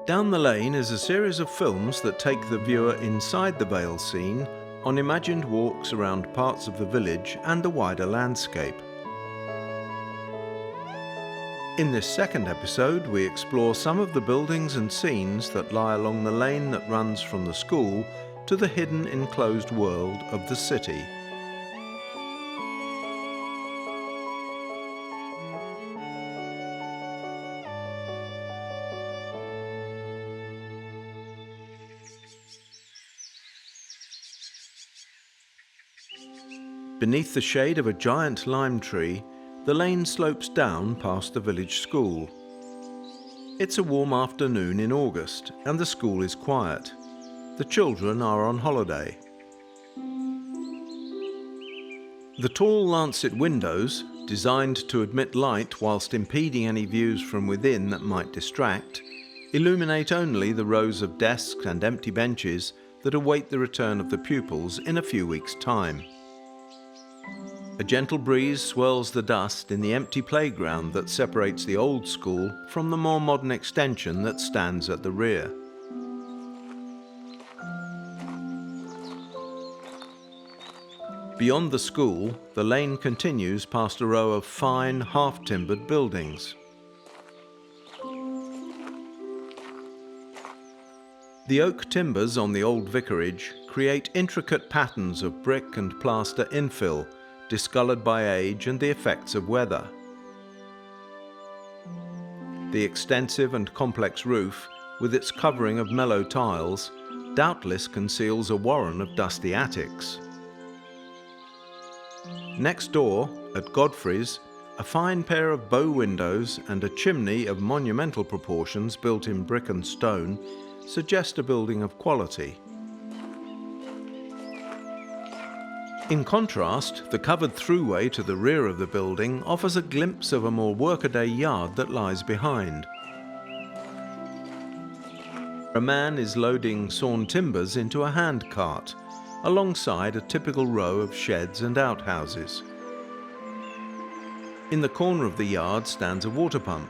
Down the Lane is a series of films that take the viewer inside the Vale scene on imagined walks around parts of the village and the wider landscape. In this second episode, we explore some of the buildings and scenes that lie along the lane that runs from the school to the hidden enclosed world of the city. Beneath the shade of a giant lime tree, the lane slopes down past the village school. It's a warm afternoon in August, and the school is quiet. The children are on holiday. The tall lancet windows, designed to admit light whilst impeding any views from within that might distract, illuminate only the rows of desks and empty benches that await the return of the pupils in a few weeks' time. A gentle breeze swirls the dust in the empty playground that separates the old school from the more modern extension that stands at the rear. Beyond the school, the lane continues past a row of fine, half-timbered buildings. The oak timbers on the old vicarage create intricate patterns of brick and plaster infill, discoloured by age and the effects of weather. The extensive and complex roof, with its covering of mellow tiles, doubtless conceals a warren of dusty attics. Next door, at Godfrey's, a fine pair of bow windows and a chimney of monumental proportions built in brick and stone suggest a building of quality. In contrast, the covered throughway to the rear of the building offers a glimpse of a more workaday yard that lies behind. A man is loading sawn timbers into a hand cart, alongside a typical row of sheds and outhouses. In the corner of the yard stands a water pump.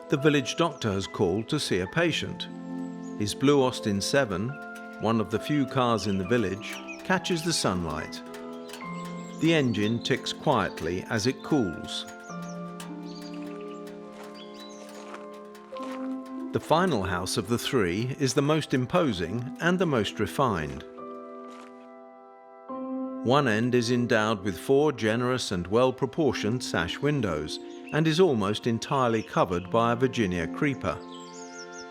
The village doctor has called to see a patient. His blue Austin 7, one of the few cars in the village, catches the sunlight. The engine ticks quietly as it cools. The final house of the three is the most imposing and the most refined. One end is endowed with 4 generous and well-proportioned sash windows, and is almost entirely covered by a Virginia creeper.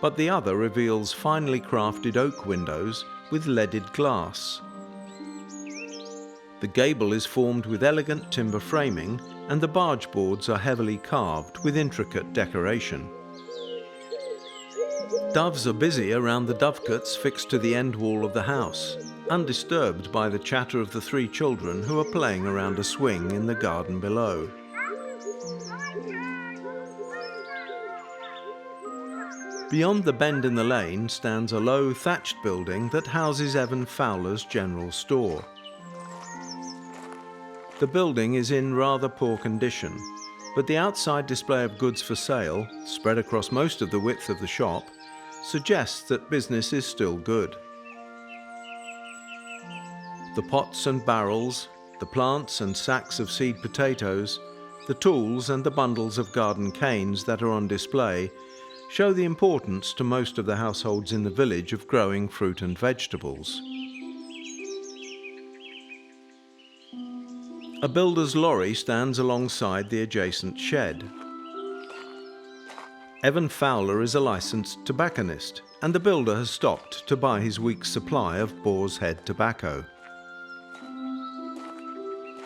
But the other reveals finely crafted oak windows with leaded glass. The gable is formed with elegant timber framing, and the barge boards are heavily carved with intricate decoration. Doves are busy around the dovecotes fixed to the end wall of the house, undisturbed by the chatter of the 3 children who are playing around a swing in the garden below. Beyond the bend in the lane stands a low thatched building that houses Evan Fowler's general store. The building is in rather poor condition, but the outside display of goods for sale, spread across most of the width of the shop, suggests that business is still good. The pots and barrels, the plants and sacks of seed potatoes, the tools and the bundles of garden canes that are on display show the importance to most of the households in the village of growing fruit and vegetables. A builder's lorry stands alongside the adjacent shed. Evan Fowler is a licensed tobacconist, and the builder has stopped to buy his week's supply of Boar's Head tobacco.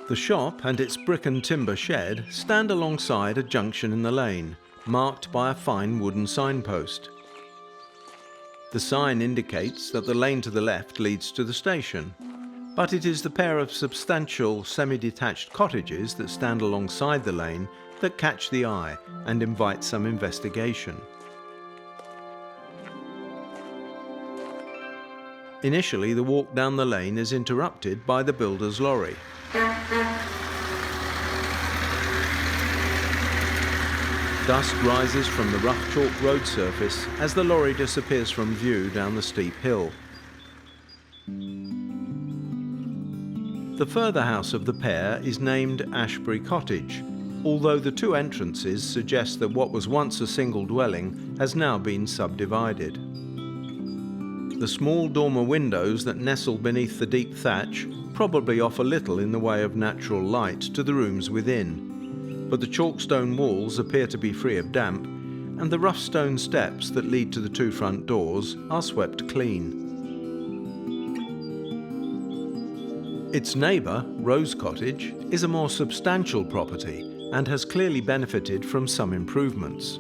The shop and its brick and timber shed stand alongside a junction in the lane, marked by a fine wooden signpost. The sign indicates that the lane to the left leads to the station, but it is the pair of substantial semi-detached cottages that stand alongside the lane that catch the eye and invite some investigation. Initially, the walk down the lane is interrupted by the builder's lorry. Dust rises from the rough chalk road surface as the lorry disappears from view down the steep hill. The further house of the pair is named Ashbury Cottage, although the two entrances suggest that what was once a single dwelling has now been subdivided. The small dormer windows that nestle beneath the deep thatch probably offer little in the way of natural light to the rooms within, but the chalkstone walls appear to be free of damp, and the rough stone steps that lead to the two front doors are swept clean. Its neighbour, Rose Cottage, is a more substantial property and has clearly benefited from some improvements.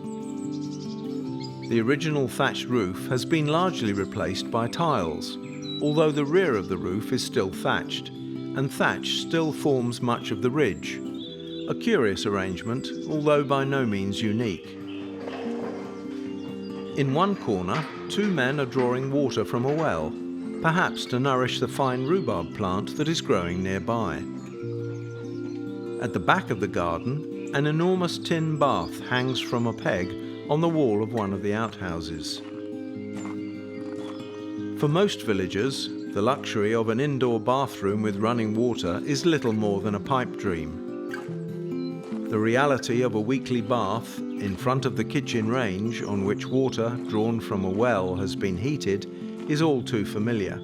The original thatched roof has been largely replaced by tiles, although the rear of the roof is still thatched, and thatch still forms much of the ridge. A curious arrangement, although by no means unique. In one corner, two men are drawing water from a well, perhaps to nourish the fine rhubarb plant that is growing nearby. At the back of the garden, an enormous tin bath hangs from a peg on the wall of one of the outhouses. For most villagers, the luxury of an indoor bathroom with running water is little more than a pipe dream. The reality of a weekly bath in front of the kitchen range on which water drawn from a well has been heated is all too familiar.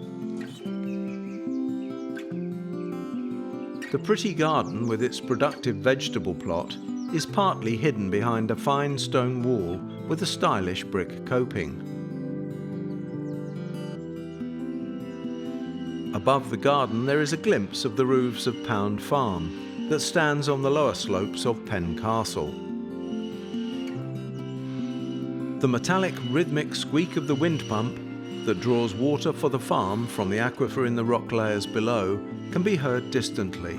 The pretty garden with its productive vegetable plot is partly hidden behind a fine stone wall with a stylish brick coping. Above the garden there is a glimpse of the roofs of Pound Farm that stands on the lower slopes of Pen Castle. The metallic rhythmic squeak of the wind pump that draws water for the farm from the aquifer in the rock layers below can be heard distantly.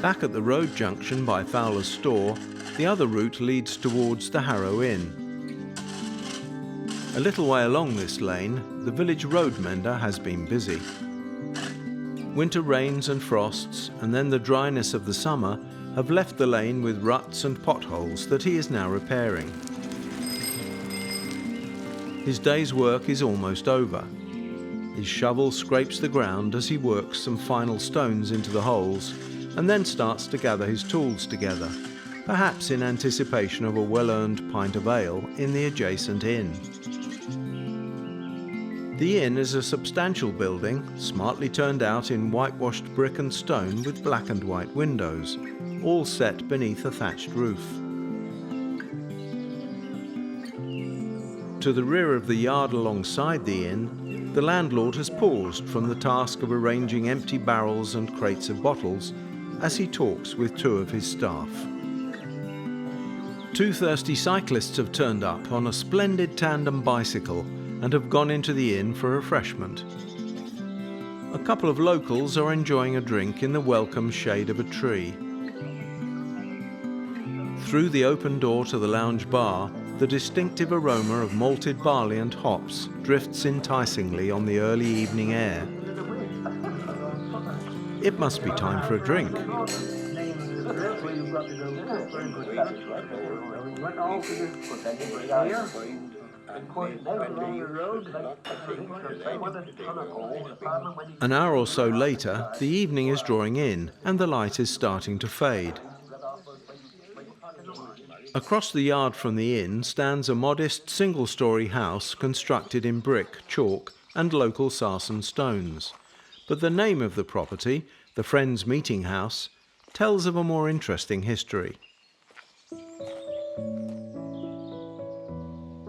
Back at the road junction by Fowler's Store, the other route leads towards the Harrow Inn. A little way along this lane, the village road mender has been busy. Winter rains and frosts, and then the dryness of the summer, have left the lane with ruts and potholes that he is now repairing. His day's work is almost over. His shovel scrapes the ground as he works some final stones into the holes, and then starts to gather his tools together, perhaps in anticipation of a well-earned pint of ale in the adjacent inn. The inn is a substantial building, smartly turned out in whitewashed brick and stone with black and white windows, all set beneath a thatched roof. To the rear of the yard alongside the inn, the landlord has paused from the task of arranging empty barrels and crates of bottles as he talks with two of his staff. Two thirsty cyclists have turned up on a splendid tandem bicycle and have gone into the inn for refreshment. A couple of locals are enjoying a drink in the welcome shade of a tree. Through the open door to the lounge bar, the distinctive aroma of malted barley and hops drifts enticingly on the early evening air. It must be time for a drink. An hour or so later, the evening is drawing in and the light is starting to fade. Across the yard from the inn stands a modest single-storey house constructed in brick, chalk and local sarsen stones. But the name of the property, the Friends Meeting House, tells of a more interesting history.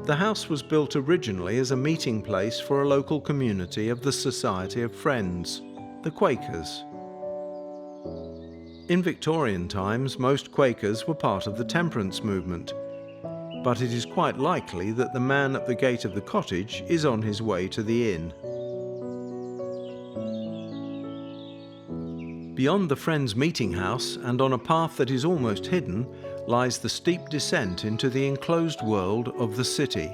The house was built originally as a meeting place for a local community of the Society of Friends, the Quakers. In Victorian times, most Quakers were part of the temperance movement, but it is quite likely that the man at the gate of the cottage is on his way to the inn. Beyond the Friends Meeting House, and on a path that is almost hidden, lies the steep descent into the enclosed world of the city.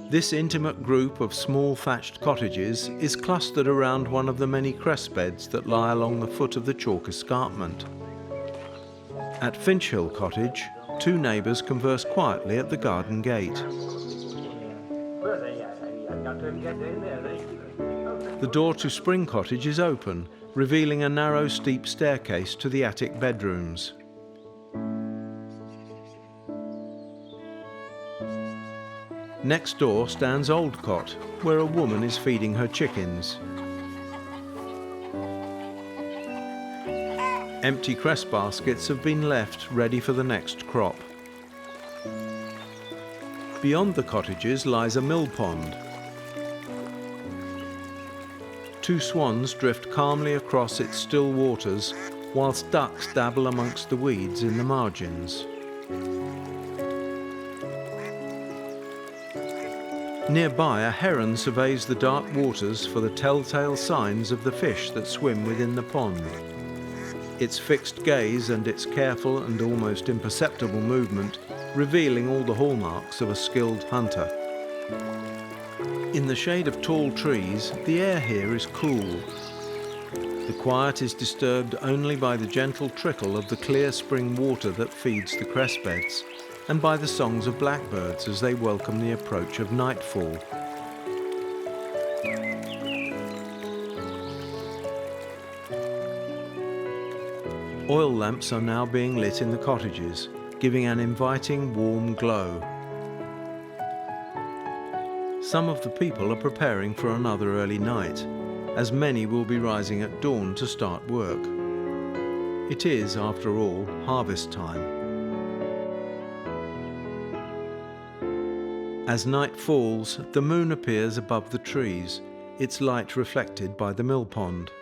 This intimate group of small thatched cottages is clustered around one of the many cress beds that lie along the foot of the chalk escarpment. At Finch Hill Cottage, two neighbours converse quietly at the garden gate. The door to Spring Cottage is open, revealing a narrow, steep staircase to the attic bedrooms. Next door stands Old Cot, where a woman is feeding her chickens. Empty cress baskets have been left ready for the next crop. Beyond the cottages lies a mill pond. Two swans drift calmly across its still waters, whilst ducks dabble amongst the weeds in the margins. Nearby, a heron surveys the dark waters for the telltale signs of the fish that swim within the pond. Its fixed gaze and its careful and almost imperceptible movement revealing all the hallmarks of a skilled hunter. In the shade of tall trees, the air here is cool. The quiet is disturbed only by the gentle trickle of the clear spring water that feeds the cress beds, and by the songs of blackbirds as they welcome the approach of nightfall. Oil lamps are now being lit in the cottages, giving an inviting warm glow. Some of the people are preparing for another early night, as many will be rising at dawn to start work. It is, after all, harvest time. As night falls, the moon appears above the trees, its light reflected by the mill pond.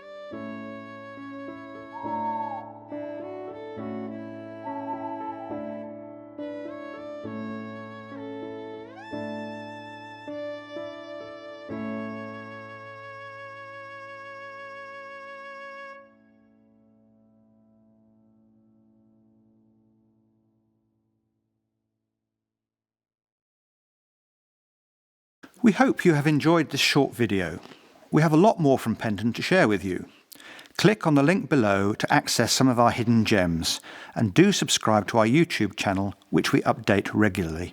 We hope you have enjoyed this short video. We have a lot more from Pendon to share with you. Click on the link below to access some of our hidden gems, and do subscribe to our YouTube channel, which we update regularly.